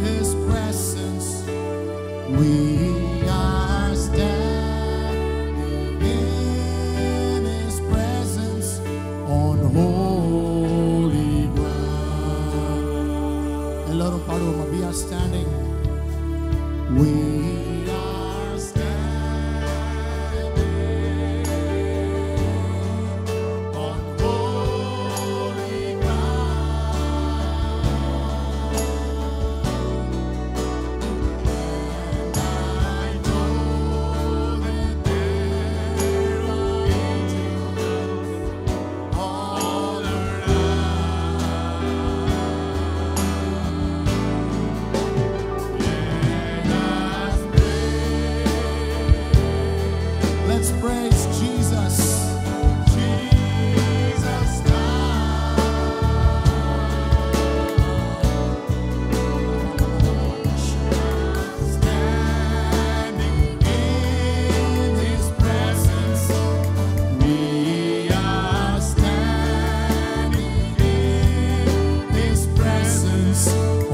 His presence. We are standing in His presence on holy ground. எல்லாரும் பாடுவோமா? We are standing. We are standing on holy ground. And I know that there are angels all around. Let's praise Jesus. Jesus standing in His presence. We are standing in His presence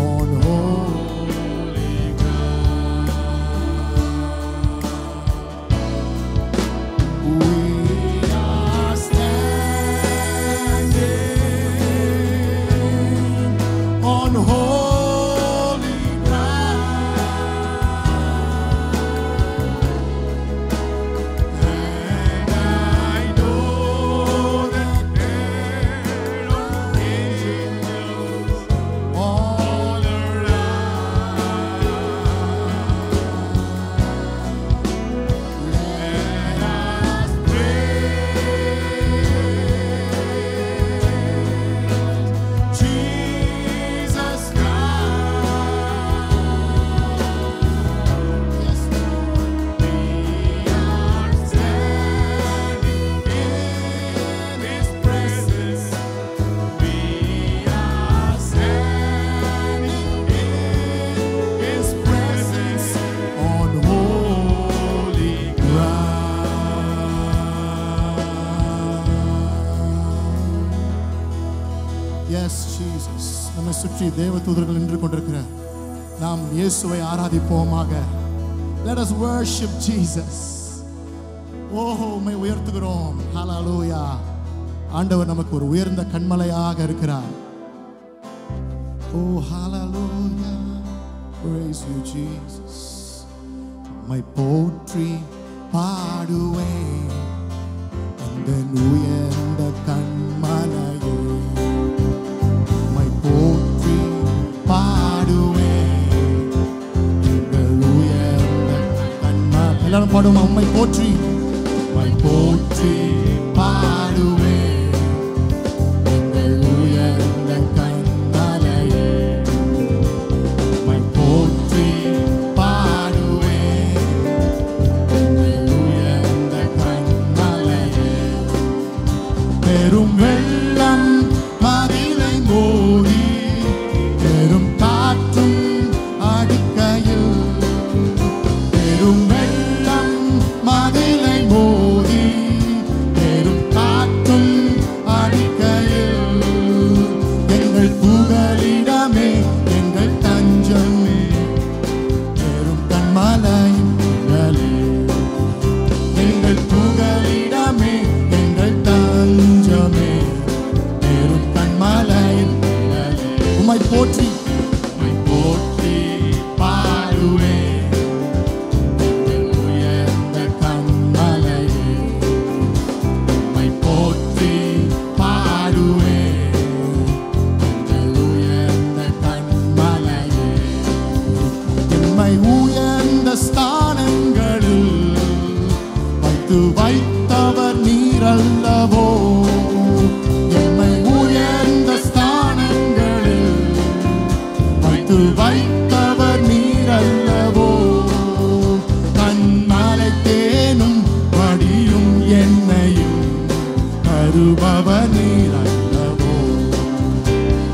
on holy ground. We are standing on holy ground. And I know that there are angels all around. Let us praise Jesus Christ. Yes, we are standing in His presence. We are standing in His presence on holy ground. Yes, Jesus. நம்மை சுற்றி தேவதூதர்கள் நின்று கொண்டிருக்கிற நாம் இயேசுவை ஆராதிப்போமாக. Let us worship Jesus. ஓஹோ, உம்மை உயர்த்துகிறோம். ஹalleluya. ஆண்டவர் நமக்கு ஒரு உயர்ந்த கன்மலையாக இருக்கிறார். Oh, hallelujah. Praise you, Jesus. உம்மை போற்றி பாடுவேன் அந்த உயர்ந்த கன்மலையே. உம்மை போற்றி பாடுவேன் இந்த உயர்ந்த கன்மலை. எல்லாரும் பாடுவோமா? உம்மை போற்றி, உம்மை போற்றி பாடுவேன் இந்த உயர்ந்த கன்மலையே. உம்மை போற்றி பாடுவேன் இந்த உயர்ந்த கன்மலையே. பெரும் வெள்ளம் மதிலை மூடி பெரும் காற்றும் அடிக்கையில். பெரும் வெள்ளம் மதிலை மூடி பெரும் காற்றும் அடிக்கையில். எங்கள் புகலிடமே எங்கள் தஞ்சமே பெரும் கன்மலையின் நிழலே. எங்கள் புகலிடமே எங்கள் தஞ்சமே பெரும் கன்மலையின் நிழலே. உம்மை போற்றி, உம்மை போற்றி பாடுவேன் எங்கள் உயர்ந்த கன்மலையே. உம்மை போற்றி பாடுவேன் எங்கள் உயர்ந்த கன்மலையே. எம்மை உயர்ந்த ஸ்தானங்களில் வைத்தவர் நீரல்லவோ. எம்மை உயர்ந்த ஸ்தானங்களில் வைத்தவர் நீரல்லவோ. கன்மலை தேனும் வடியும் என்னையும் தருபவர் நீரல்லவோ.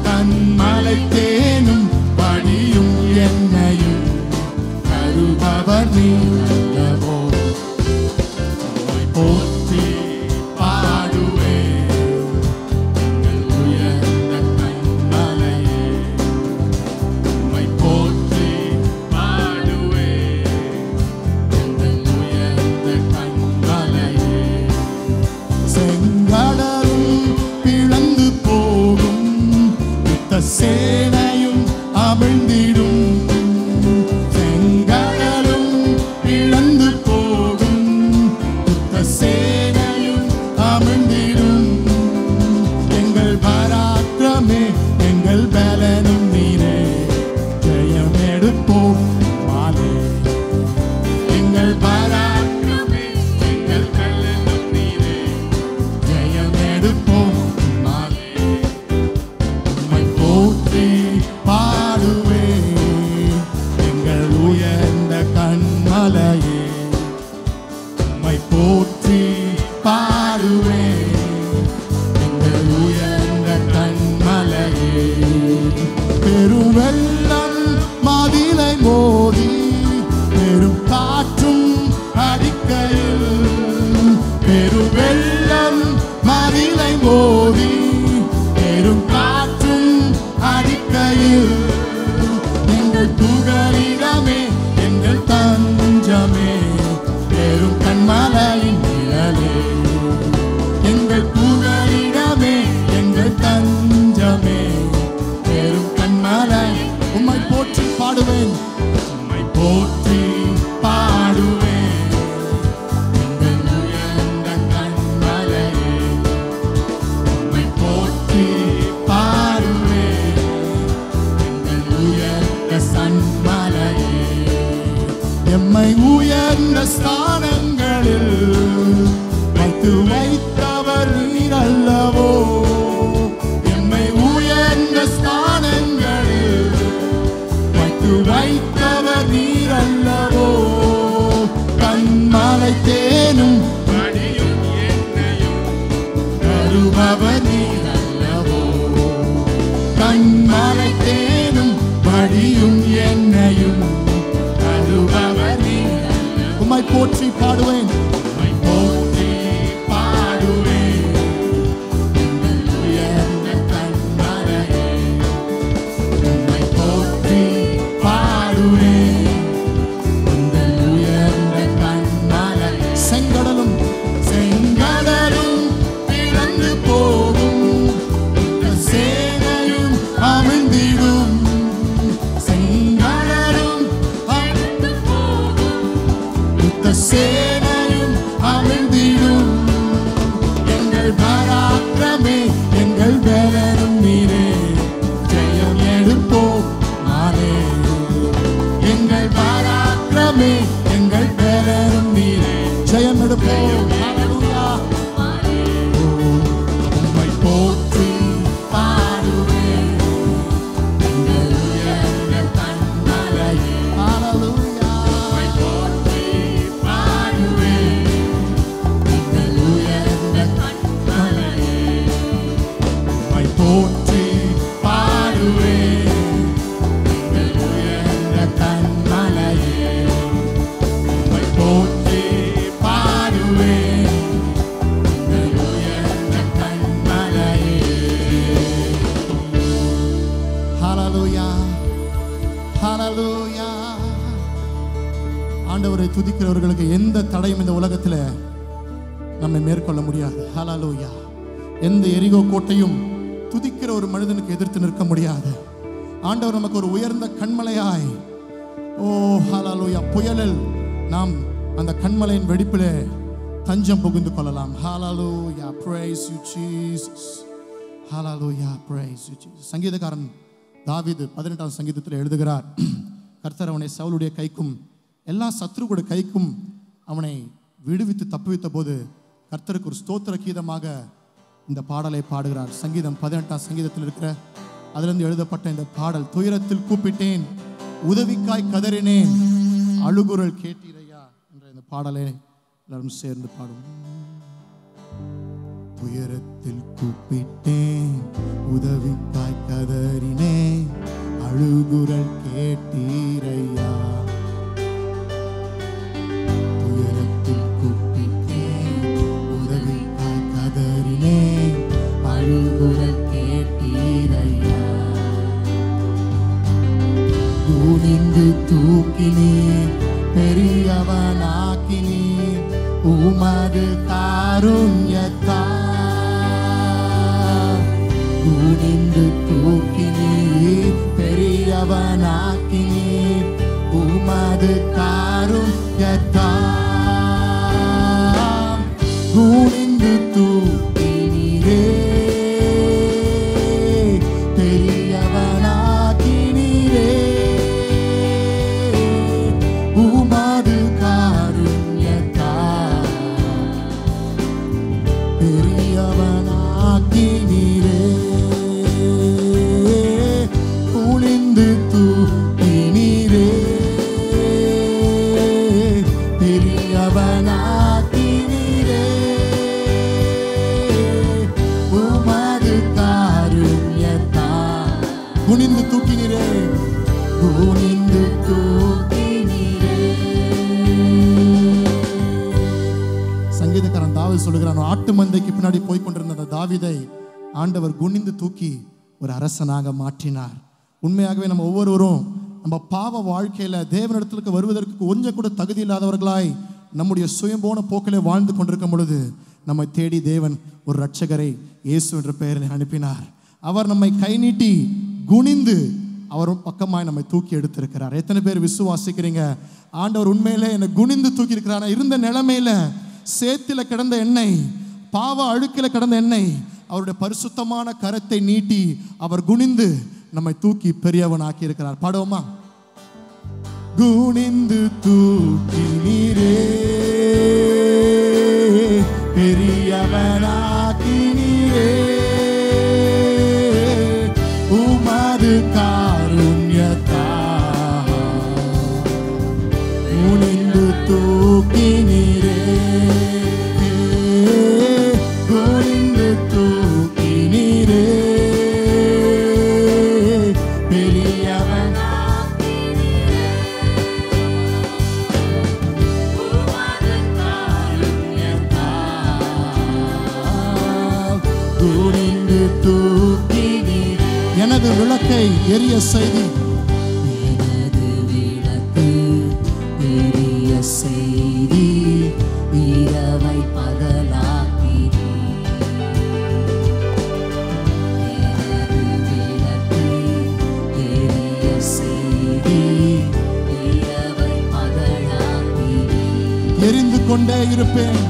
கன்மலை தேனும் வடியும் என்னையும் தருபவர் நீரல்லவோ. உம்மை எடுப்போம் மாலே. எங்கள் பராக்கிரமே எங்கள் கல்லனும் நீரே, ஜெயம் எடுப்போம் மாலே. உம்மை போற்றி பாடுவே எங்கள் உயர்ந்த கண்மலையே, உம்மை போற்றி பாடுவே எங்கள் உயர்ந்த கண்மலையே. பெருவெள்ளம் மதிலை மோதி பெரும் காற்றும் அடிக்கையில், பெருவெள்ளம் மதிலை மோதி பெரும் காற்றும் அடிக்கையில், எங்கள் புகலிடமே எங்கள் தஞ்சமே பெரும் கண்மலையின் நிழலே, எங்கள் புகலிடமே எங்கள் தஞ்சமே பெரும் கண்மலை. உம்மை போற்றி பாடுவேன், உம்மை போற்றி பாடுவேன் எங்கள் உயர்ந்த கண்மலையே, உம்மை போற்றி பாடுவேன் எங்கள் உயர்ந்த சன்மலையே. எம்மை உயர்ந்த ஸ்தானங்களில் வைத்து வைத்தவர் நீர் அல்லவோ, எம்மை உயர்ந்த ஸ்தானங்களில் வைத்து வைத்தவர் நீர் அல்லவோ. கண்மலை தேனும் மடியும் எண்ணெயும் தருபவர் நீர் அல்லவோ, கண்மலை தேனும் மடியும் எண்ணெயும் தருபவர் நீர் அல்லவோ. உம்மை போற்றி பாடுவேன், உம்மை போற்றி பாடுவேன் எங்கள் உயர்ந்த கண்மலையே, உம்மை போற்றி பாடுவேன் எங்கள் உயர்ந்த கண்மலையே. செங்கடலும் செங்கடலும் பிளந்து போகும், சேனையும் அமிழ்ந்திடும், செங்கடலும் அமிழ்ந்து போகும், சேனையும் அமிழ்ந்திடும், எங்கள் பராக்கிரமே எங்கள் பலனும் நீரே, ஜெயம் எடுப்போம் மாலே. எங்கள் பராக்கிரமே எங்கள் பலனும் நீரே, ஜெயம் எடுப்போம். ஹல்லேலூயா. உம்மை போற்றி பாடுவேன் எங்கள் உயர்ந்த கண்மலையே, ஹல்லேலூயா. உம்மை போற்றி பாடுவேன் எங்கள் உயர்ந்த கண்மலையே, உம்மை போற்றி பாடுவேன் எங்கள் உயர்ந்த கண்மலையே, உம்மை போற்றி பாடுவேன் எங்கள் உயர்ந்த கண்மலையே. ஹல்லேலூயா, ஹல்லேலூயா. ஆண்டவரை துதிக்கிறவர்களுக்கு எந்த தடையும் இந்த உலகத்தில் நம்மை மேற்கொள்ள முடியாது. ஹல்லேலூயா. எந்த எரிகோ கோட்டையும் துதிக்கிற ஒரு மனிதனுக்கு எதிர்த்து நிற்க முடியாது. ஆண்டவர் நமக்கு ஒரு உயர்ந்த கண்மலையாய், ஓ ஹல்லேலூயா, புயலில் நாம் அந்த கண்மலையின் வெடிப்பிலே தஞ்சம் புகுந்து கொள்ளலாம். ஹல்லேலூயா, praise you Jesus. Hallelujah, praise you Jesus. சங்கீதக்காரன் தாவீது 18ஆம் சங்கீதத்தில் எழுதுகிறார், கர்த்தர் அவனை சவுலுடைய கைக்கும் எல்லா சத்துருடைய கைக்கும் அவனை விடுவித்து தப்புவித்த போது கர்த்தருக்கு ஒரு ஸ்தோத்திர கீதமாக இந்த பாடலை பாடுகிறார். சங்கீதம் 18ஆம் சங்கீதத்தில் இருக்கிற அதிலிருந்து எழுதப்பட்ட இந்த பாடல், துயரத்தில் கூப்பிட்டேன் உதவிக்காய் கதறினேன் அழுகுரல் கேட்டீரையா என்ற இந்த பாடலை எல்லாரும் சேர்ந்து பாடும். துயரத்தில் கூப்பிட்டேன் உதவிக்காய் கதறினேன் அழுகுரல் கேட்டீரையா, துயரத்தில் கூப்பிட்டேன் உதவிக்காய் கதறினேன் அழுகுரல் கேட்டீரையா, குனிந்து தூக்கினீர் பெரியவனாக்கினீர் உமது காருண்யத்தால், குனிந்து தூக்கினீர் பெரியவனாக்கினீர் உமது காருண்யத்தால், குனிந்து தூக்கினீரே பெரியவனாக்கினீரே, உமது காருண்யத்தால் பெரியவனாக்கினீரே. குனிந்து தூக்கினீரே, பெரியவனாக்கினீரே. உமது காருண்யத்தால் குனிந்து தூக்கினீரே, குனிந்து தூக்கினீரே. சங்கீதக்காரன் தாவீது சொல்லுகிறான், ஆட்டு மந்தைக்கு பின்னாடி போய் கொண்டிருந்த அந்த தாவீதை ஆண்டவர் குனிந்து தூக்கி ஒரு அரசனாக மாற்றினார். உண்மையாகவே நம்ம ஒவ்வொருவரும் நம்ம பாவ வாழ்க்கையில தேவனிடத்திற்கு வருவதற்கு கொஞ்சம் கூட தகுதி இல்லாதவர்களாய் நம்முடைய சுயம்போன போக்கிலே வாழ்ந்து கொண்டிருக்கும் பொழுது நம்மை தேடி தேவன் ஒரு இரட்சகரை இயேசு என்ற பெயரில் அனுப்பினார். அவர் நம்மை கை நீட்டி குனிந்து அவர் பக்கமாய் நம்மை தூக்கி எடுத்திருக்கிறார். எத்தனை பேர் விசுவாசிக்கிறீங்க? ஆண்டவர் உண்மையிலே என்னை குனிந்து தூக்கி இருக்கிறார். இருந்த நிலைமையில சேத்தில கிடந்த எண்ணெய், பாவ அழுக்கில கிடந்த எண்ணெய், அவருடைய பரிசுத்தமான கரத்தை நீட்டி அவர் குனிந்து நம்மை தூக்கி பெரியவனாக்கி இருக்கிறார். பாடுவோமா? குனிந்து தூக்கினீரே, பெரியவனாக்கினீரே. உமது காருண்யத்தால் குனிந்து தூக்கினீரே, குனிந்து தூக்கினீரே. எனது விளக்கை எரிய செய்தி, எனது விளக்கு எரிய செய்தி, இரவை பகலாக்கினீர். எனது விளக்கு எரிய செய்தி, இரவை பகலாக்கினீர். எரிந்து கொண்டே இருப்பேன்,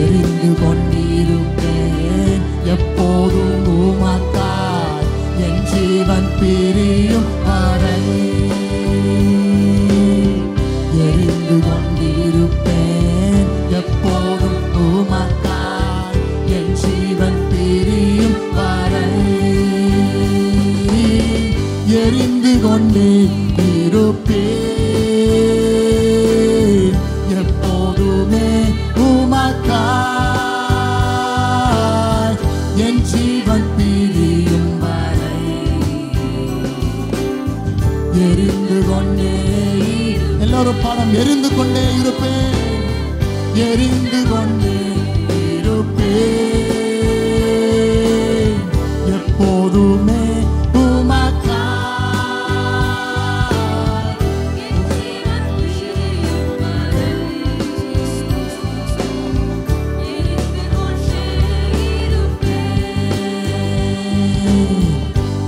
எரிந்து கொண்டிருப்பேன் எப்போதும் உமக்காய், என் ஜீவன் பிரியும் வரை. எரிந்து கொண்டிருப்பேன் எப்போதும் உமக்காய், என் ஜீவன் பிரியும் வரை. எரிந்து கொண்டே இருப்பேன் எப்போதுமே உமக்காய், என் ஜீவன் பிரியும் வரை. எரிந்து கொண்டே, எல்லாரும் பாடம், எரிந்து கொண்டே இருப்பேன், எரிந்து கொண்டே இருப்பேன் எப்போதுமே உமக்காய், என் ஜீவன் பிரியும் வரை.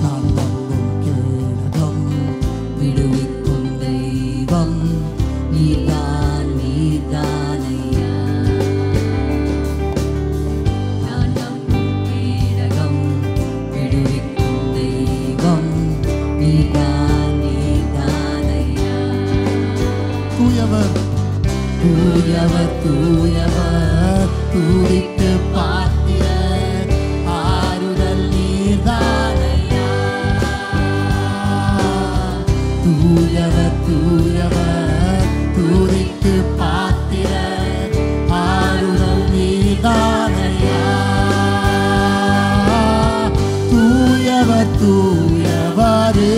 நான் நம்பும் கேடகம், விடுவிக்கும் தெய்வம் நீதான், நீதானையா. நான் நம்பும் கேடகம், விடுவிக்கும் தெய்வம் நீதான், நீதானையா. தூயவர், தூயவர், தூயவர், துதிக்கு பாத்திரர், ஆறுதல் நீதானையா. தூயவர், தூயவர், துதிக்கு பாத்திரர், ஆறுதல் நீதானையா. தூயவர், தூயவரே,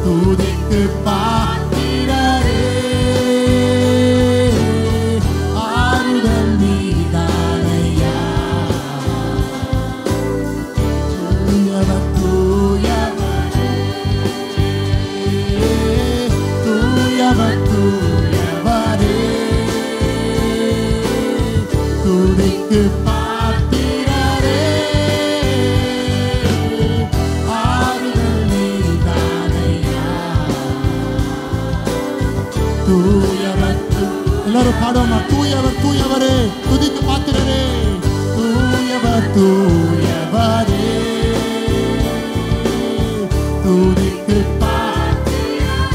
துதிக்கு பாத்திரரே, ஆறுதல் நீதானையா. தூயவர், தூயவரே, தூயவர், தூயவரே, துதிக்கு பாத்திரரே, ஆறுதல் நீதானையா. தூயவர், எல்லாரும் பாடுவோமா? தூயவர், தூயவரே, துதிக்கு பாத்திரரே, தூயவர், தூயவரே, துதிக்கு பாத்திரரே,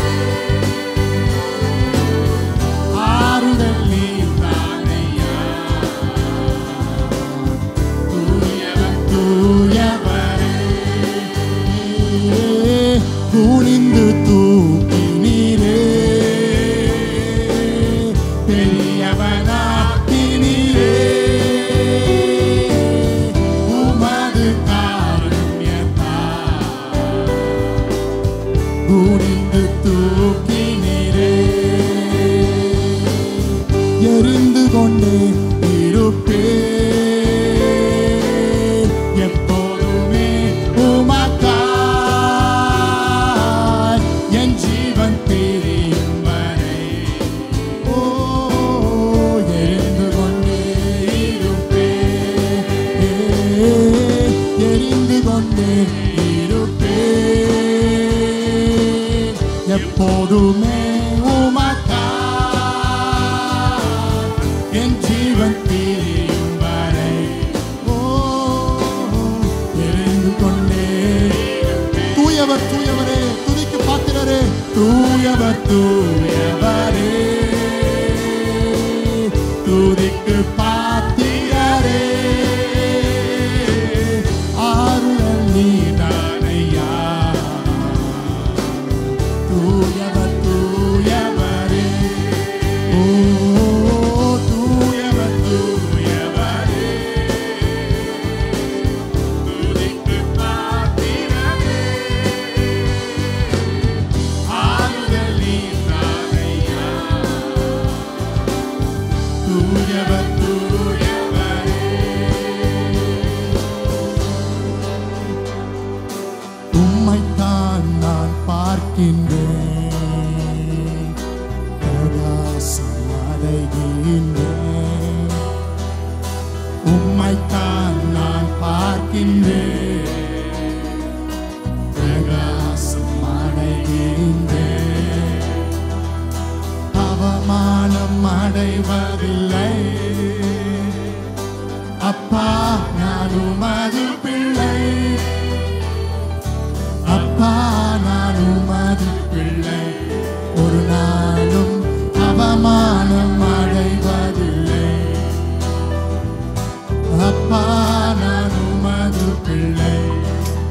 குனிந்து தூக்கினீரே. எரிந்து கொண்டே இருப்பேன் எப்போதுமே உமக்காய் என் ஜீவன் பிரியும் வரை. ஓ எரிந்து கொண்டே இருப்பேன், எரிந்து கொண்டே இருப்பேன் எப்போதுமே உமக்காய் என் ஜீவன் பிரியும் வரை. ஓ எரிந்து கொண்டே. தூயவர் தூயவரே, துதிக்கு பாத்திரரே, தூயவர் தூயவரே, துதிக்கு பாத்திரரே, ஆறுதல் நீதானையா. தூயவர் தூயவரே, ஓ தூயவர் தூயவரே, துதிக்கு பாத்திரரே, ஆறுதல் நீதானையா. தூயவர் தூயவரே. உம்மைத்தான் நான் பார்க்கின்றேன், பிரகாசம் அடைகின்றேன். உம்மைத்தான் நான் பார்க்கின்றேன், பிரகாசம் அடைகின்றேன். அவமானம் அடைவதில்லை அப்பா, நான் உமது பிள்ளை. அப்பா நான் உமது பிள்ளை, ஒரு நாளும் அவமானம் அடைவதில்லை. அப்பா நான் உமது பிள்ளை,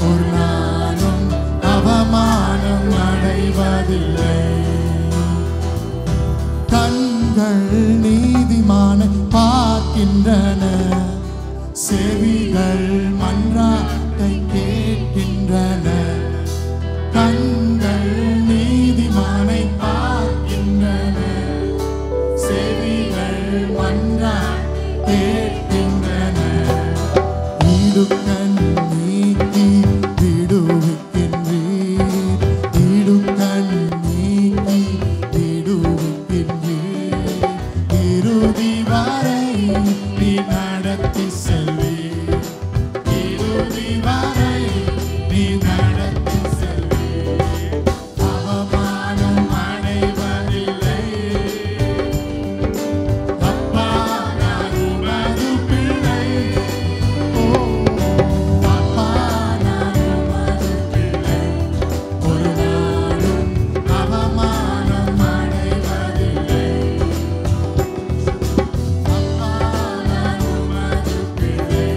ஒரு நாளும் அவமானம் அடைவதில்லை. கண்கள் நீதிமானை பார்க்கின்றன, செவிகள் மன்றாட்டை கேட்கின்றன. கண்கள் நீதிமானை பார்க்கின்றன, செவிகள் மன்றாட்டை கேட்கின்றன. இடுக்கண் நீக்கி விடுவிக்கின்றீர், இடுக்கண் நீக்கி விடுவிக்கின்றீர். இறுதி வரை நீ நடத்தி செல்வீர், இறுதி வரை நீ நடத்தி செல்வீர். அவமானம் அடைவதில்லை அப்பா, நான் உமது பிள்ளை. ஓ அப்பா நான் உமது பிள்ளை, ஒரு நாளும் அவமானம் அடைவதில்லை. அப்பா நான் உமது பிள்ளை,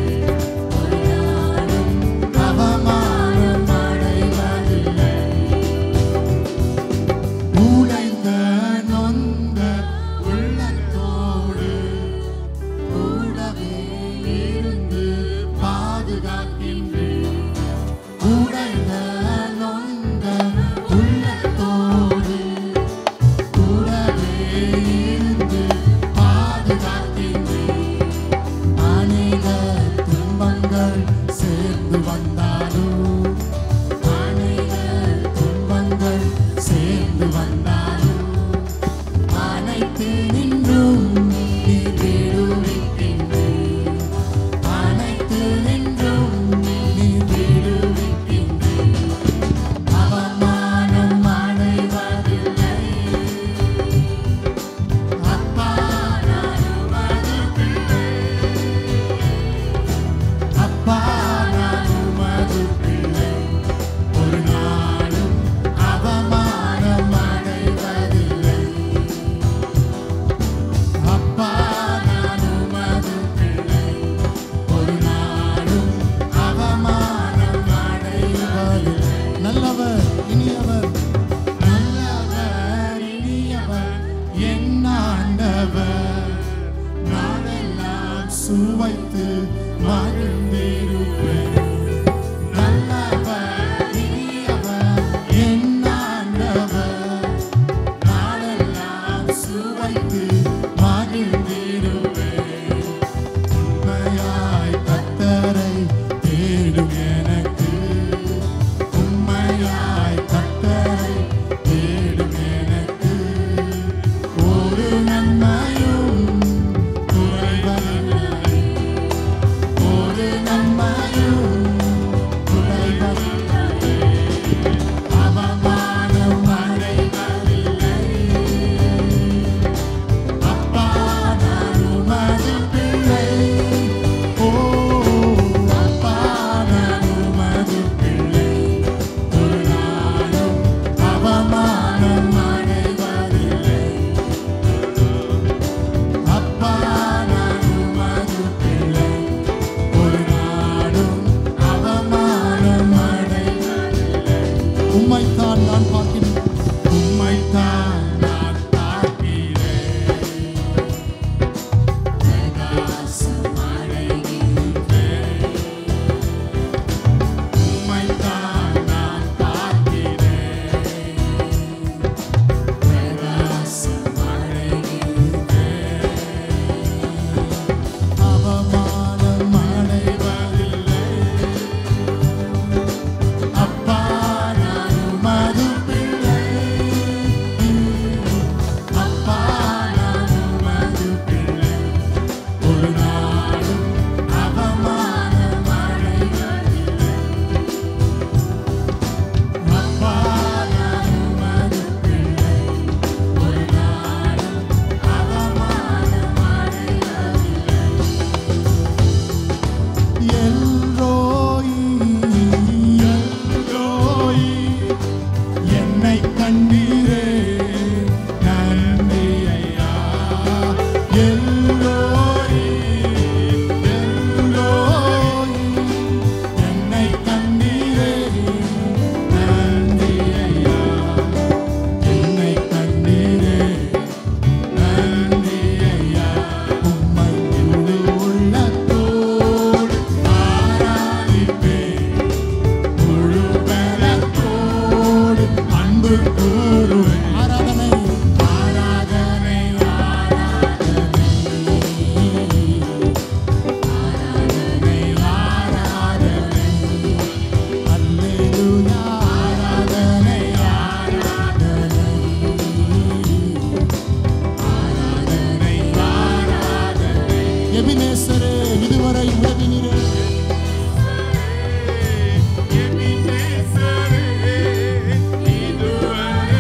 ஒரு நாளும் அவமானம் அடைவதில்லை. உடைந்த நொந்த உள்ளத்தோடு கூடவே இருந்து பாதுகாக்கின்றேன். உடைந்த நொந்த உள்ளத்தோடு கூடவே இருந்து பாதுகாக்கின்றேன். அநேக துன்பங்கள் சேர்ந்து வந்தாலும், அநேக துன்பங்கள் சேர்ந்து வந்தாலும், அனைத்து நின்றும் நீ விடுவிக்கின்றீர், அனைத்து நின்றும் நீ விடுவிக்கின்றீர். அவமானம் அடைவதில்லை அப்பா, நான் உமது பிள்ளை. அப்பா நான் உமது பிள்ளை, ஒரு நாளும் அவமானம் அடைவதில்லை. உம்மைத்தான் நான் பார்க்கிறேன். உம்மைத்தான் நான் பார்க்கிறேன். பிரகாசம் அடைகின்றேன். உம்மைத்தான் நான் பார்க்கிறேன். பிரகாசம் அடைகின்றேன். அவமானம் அடைவதில்லை. அப்பா நான் உமது பிள்ளை. அப்பா நான் உமது பிள்ளை. ஒரு நாளும் அவமானம் அடைவதில்லை. அப்பா நான் உமது பிள்ளை. ஒரு நாளும் அவமானம் அடைவதில்லை. எல்ரோயி, எல்ரோயி, என்னை கண்டீரே, நன்றி ஐயா. எல்ரோயி, எல்ரோயி, என்னை கண்டீரே, நன்றி ஐயா. என்னை கண்டீரே, நன்றி ஐயா. உம்மை முழு உள்ளத்தோடு ஆராதிப்பேன். முழு பலத்தோடு அன்பு கூறுவேன். ஆராதனை ஆராதனை, ஆராதனை, ஆராதனை, ஆராதனை. அல்லேலூயா. ஆராதனை, ஆராதனை, ஆராதனை, ஆராதனை. எபினேசரே, இதுவரை உதவினீரே. எபினேசரே, இதுவரை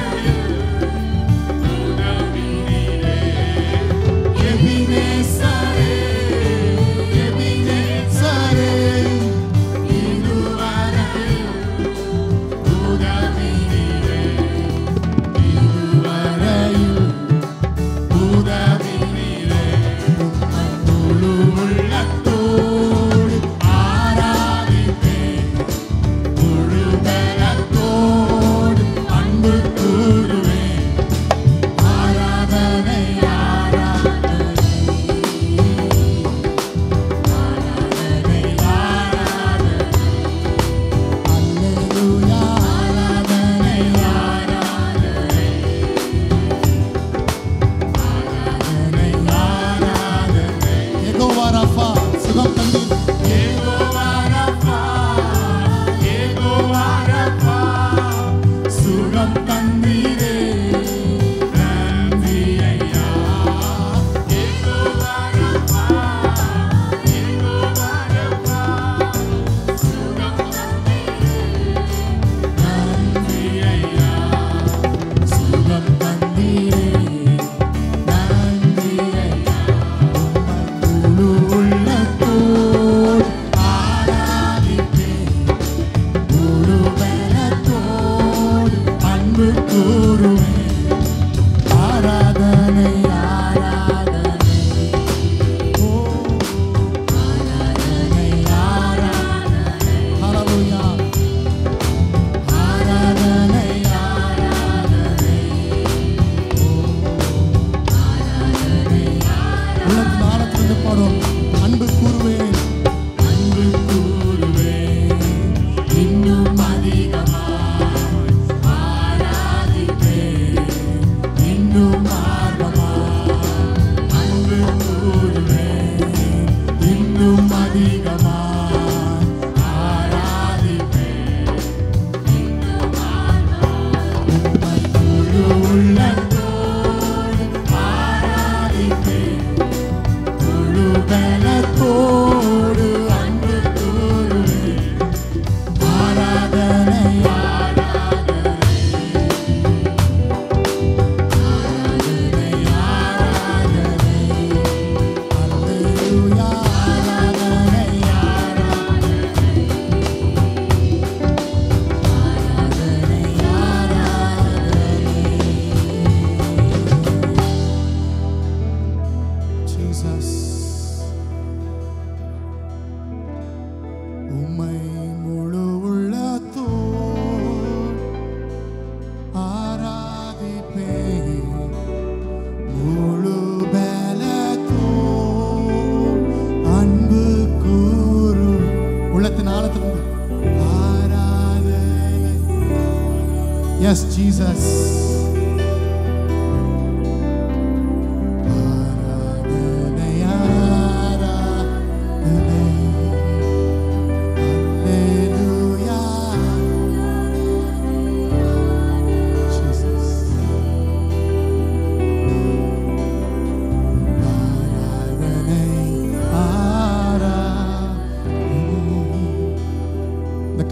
Yes, Jesus.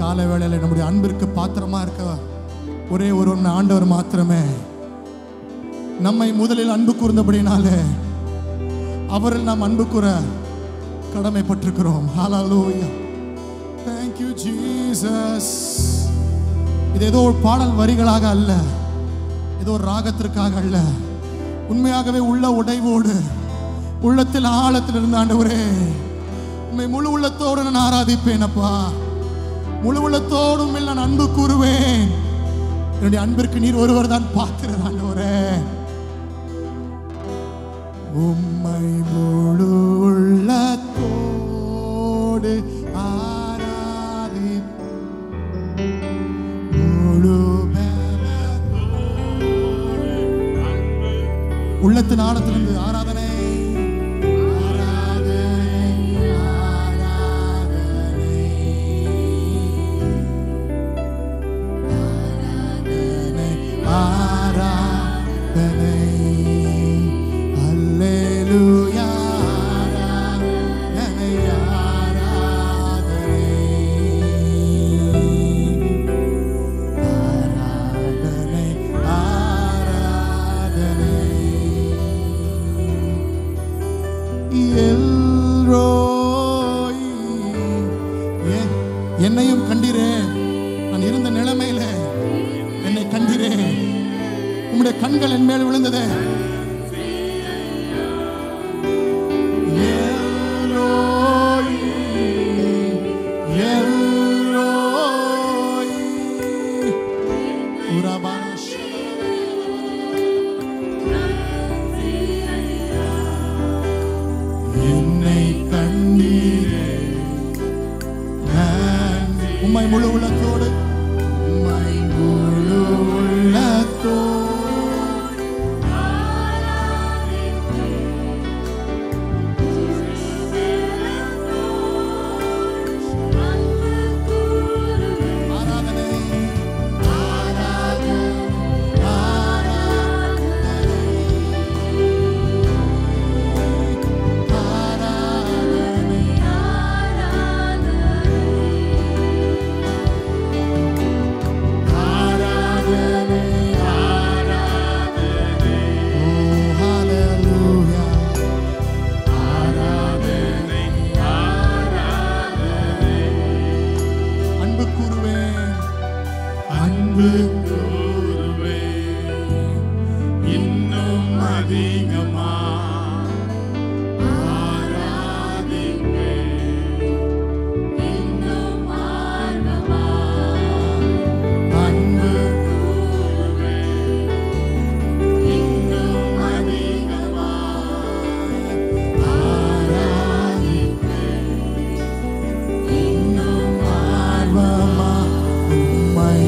காலை வேளையில நம்முடைய அன்பிற்கு பாத்திரமா இருக்க ஒரே ஒரு ஆண்டவர் மாத்திரமே. நம்மை முதலில் அன்பு கூர்ந்தபடினாலே அவரில் நாம் அன்பு கூற கடமைப்பட்டிருக்கிறோம். ஹல்லேலூயா. Thank you Jesus. இது ஏதோ ஒரு பாடல் வரிகளாக அல்ல, ஏதோ ஒரு ராகத்திற்காக அல்ல, உண்மையாகவே உள்ள உடைவோடு உள்ளத்தில் ஆழத்தில் இருந்த ஆண்டவரே உம்மை முழு உள்ளத்தோடு நான் ஆராதிப்பேன் அப்பா. முழு உள்ளத்தோடும் நான் அன்பு கூறுவேன். என்னுடைய அன்பிற்கு நீர் ஒருவர் தான் பாத்திரர் ஆண்டவரே. உம்மை முழு உள்ளத்தோடு ஆராதிப்பேன். முழு உள்ளத்தின் ஆழத்திலிருந்து ஆராதனை என்னையும் கண்டீரே. நான் இருந்த நிலைமையில என்னை கண்டீரே. உம்முடைய கண்கள் என் மேல் விழுந்ததே. என்னை கண்டீரே. உம்மை முழு உள்ளத்தோடு உம்மை முழு உள்ளத்தோடு ஆராதனை இன்னும் அதிகமா ஆராதிப்பேன். இன்னும் ஆர்வமா அன்பு கூறுவேன். இன்னும் அதிகமா ஆராதிப்பேன். இன்னும் ஆர்வமா உம்மை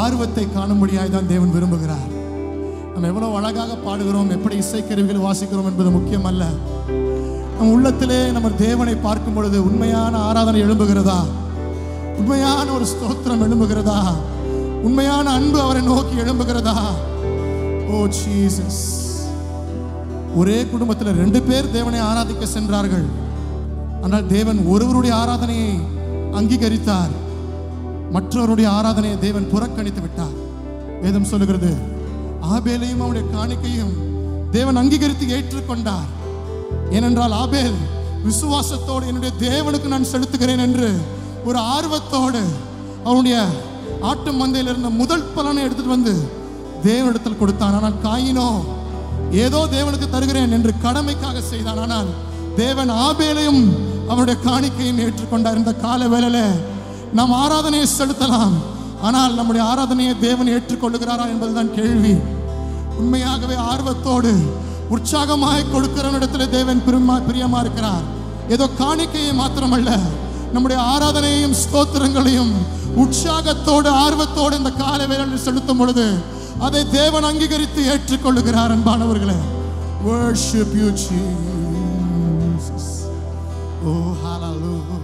ஆர்வத்தை காணும்படியாய் தான் தேவன் விரும்புகிறார். நம்ம எவ்வளவு அழகாக பாடுகிறோம், எப்படி இசைக்கருவிகள் வாசிக்கிறோம் என்பது முக்கியம் அல்ல. நம் உள்ளத்திலே நம்ம தேவனை பார்க்கும் பொழுது உண்மையான ஆராதனை எழும்புகிறதா, உண்மையான ஒரு ஸ்தோத்திரம் எழும்புகிறதா, உண்மையான அன்பு அவரை நோக்கி எழும்புகிறதா. ஓ ஜீசஸ். ஒரே குடும்பத்தில் 2 பேர் தேவனை ஆராதிக்க சென்றார்கள். ஆனால் தேவன் ஒருவருடைய ஆராதனையை அங்கீகரித்தார், மற்றவருடைய ஆராதனையை தேவன் புறக்கணித்து விட்டார். வேதம் சொல்லுகிறது, ஆபேலையும் அவனுடைய காணிக்கையும் தேவன் அங்கீகரித்து ஏற்றுக்கொண்டார். ஏனென்றால் ஆபேல் விசுவாசத்தோடு என்னுடைய தேவனுக்கு நான் செலுத்துகிறேன் என்று ஒரு ஆர்வத்தோடு அவனுடைய ஆட்டு மந்தையில் இருந்த முதல் பலனை எடுத்துட்டு வந்து தேவனிடத்தில் கொடுத்தான். ஆனால் காயினோ ஏதோ தேவனுக்கு தருகிறேன் என்று கடமைக்காக செய்தான். ஆனால் தேவன் ஆபேலையும் அவனுடைய காணிக்கையும் ஏற்றுக்கொண்டார். இந்த கால வேளையில நாம் ஆராதனையை செலுத்தலாம், ஆனால் நம்முடைய ஆராதனையை தேவன் ஏற்றுக்கொள்ளுகிறாரா என்பதுதான் கேள்வி. உண்மையாகவே ஆர்வத்தோடு உற்சாகமாய் கொடுக்கிறவனிடத்தில் தேவன் பிரியமா இருக்கிறார். ஏதோ காணிக்கையை மாத்திரமல்ல, நம்முடைய ஆராதனையையும் ஸ்தோத்திரங்களையும் உற்சாகத்தோடு ஆர்வத்தோடு இந்த கால வேளையில் செலுத்தும் பொழுது அதை தேவன் அங்கீகரித்து ஏற்றுக்கொள்ளுகிறார். அன்பானவர்களே, worship you Jesus. Oh hallelujah.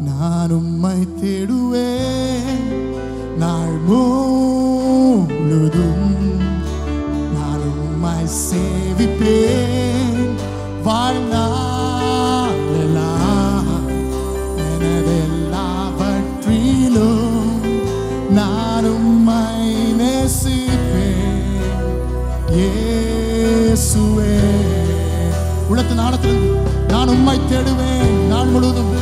நான் உம்மை தேடுவேன் நாள் முழுதும், நான் உம்மை சேவிப்பேன் வாழ்நாளெல்லாம். எனதெல்லாவற்றிலும் நான் உம்மை நேசிப்பேன் இயேசுவே. உள்ளத்தின் ஆழத்திலிருந்து நான் உம்மை தேடுவேன் நாள் முழுவதும்,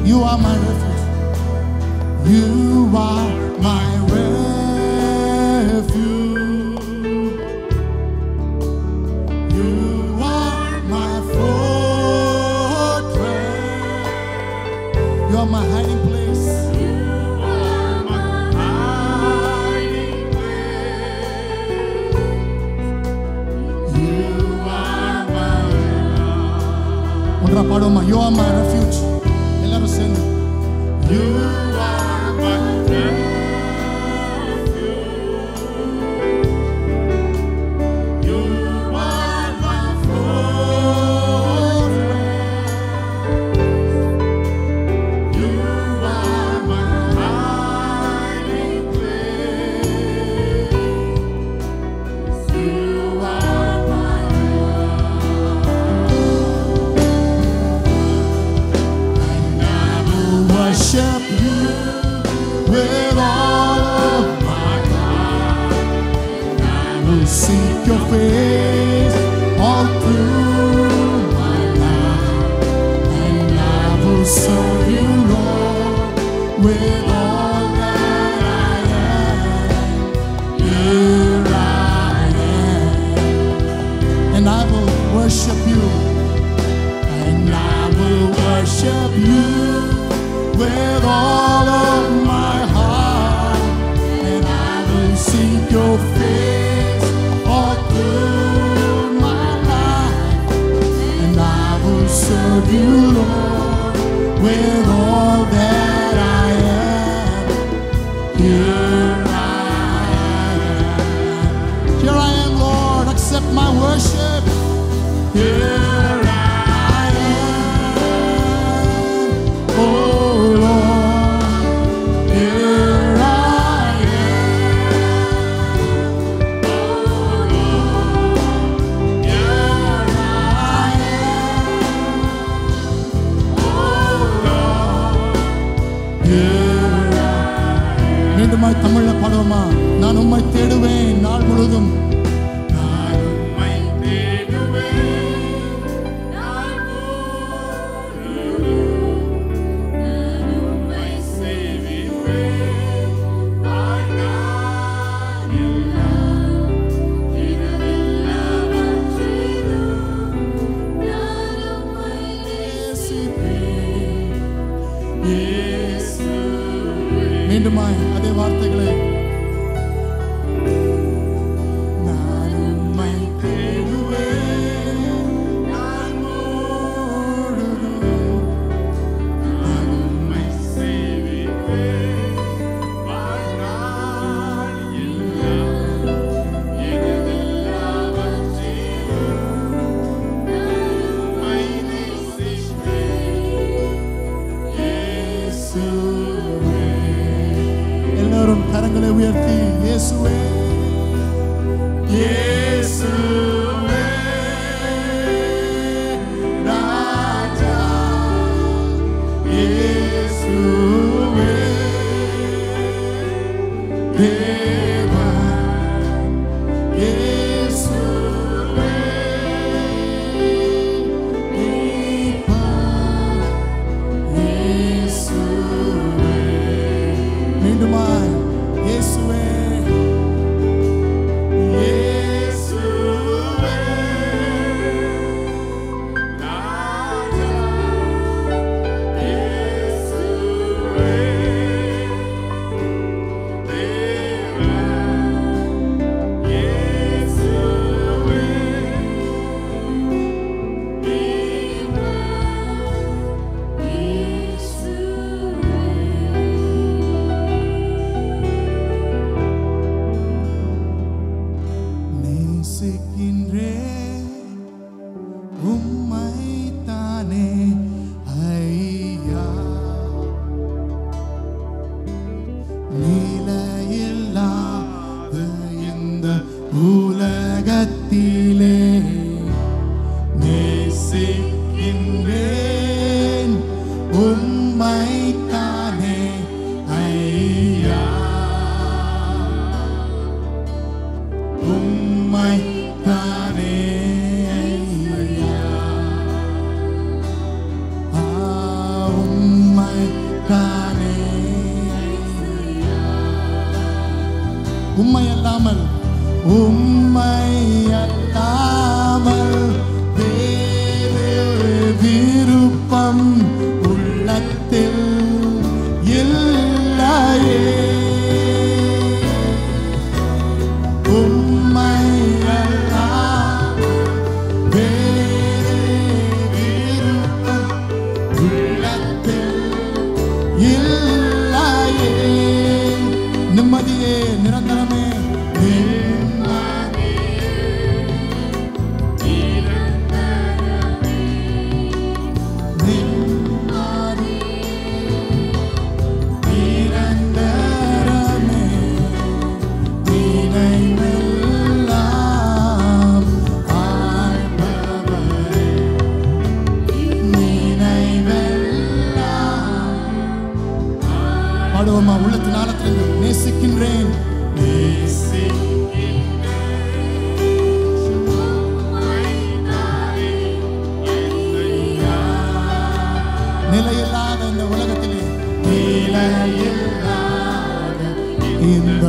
You are my refuge. You are my refuge. You are my fortress. You are my hiding place. You are my hiding place. You are my love. ஒன்றா பாடுவோமா? You are my refuge. எல்லாரும் சேர்ந்து. You are my refuge. You are my fortress. You are my hiding place. You are my Worship you with all of my heart. I will seek your face all through my life, and I will serve you, Lord, with all that I am. Here I am, and I will worship you, and I will worship you with all of my heart, and I will seek your face all through my life, and I will serve you, Lord, with all that I am. Here I am, Lord, accept my worship. Here I am, oh Lord, here I am, oh Lord, here I பாடுவோமா? நான் உம்மை தேடுவேன் நாள் முழுதும். நான் உம்மை தேடுவேன் நாள் முழுதும். நான் உம்மை சேவிப்பேன் வாழ்நாள் எல்லாம். இரவெல்லாவற்றிலும் நான் உம்மை நேசிப்பேன் இயேசுவே. மீண்டுமாய் அதே வார்த்தைகளை. நான் உம்மை தேடுவேன் நாள் முழுதும். நான் உம்மை சேவிப்பேன் வாழ்நாள் எல்லாம். எனதெல்லாவற்றிலும் நான் உம்மை நேசிப்பேன் இயேசுவே. எல்லாரும் கரங்களை உயர்த்தி இயேசுவே இயேசுவே ராஜா. இயேசுவே தேவா. இயேசுவே மீட்பா. இயேசுவே. மீண்டுமாய் இயேசுவே இயேசுவே ராஜா. இயேசுவே தேவா. இயேசுவே மீட்பா. நேசிக்கின்றேன் உம்மை தானே ஐயா. நிலையில்லாத இந்த உலகத்திலே நேசிக்கின்றேன் உம்மை தானே ஐயா. உம்மை தானே ஐயா. உம்மை தானே ஐயா. உம்மை அல்லாமல் வேறு விருப்பம் உள்ளத்தில் இல்லையே. உம்மை அல்லாமல் வேறு விருப்பம் உள்ளத்தில் இல்லையே. நிம்மதியே நிரந்தரமே பாடுவோமா? உள்ளத்தின் ஆழத்திலிருந்து நேசிக்கின்றேன் நிலையில்லாத இந்த உலகத்திலே, நிலையில்லாத இந்த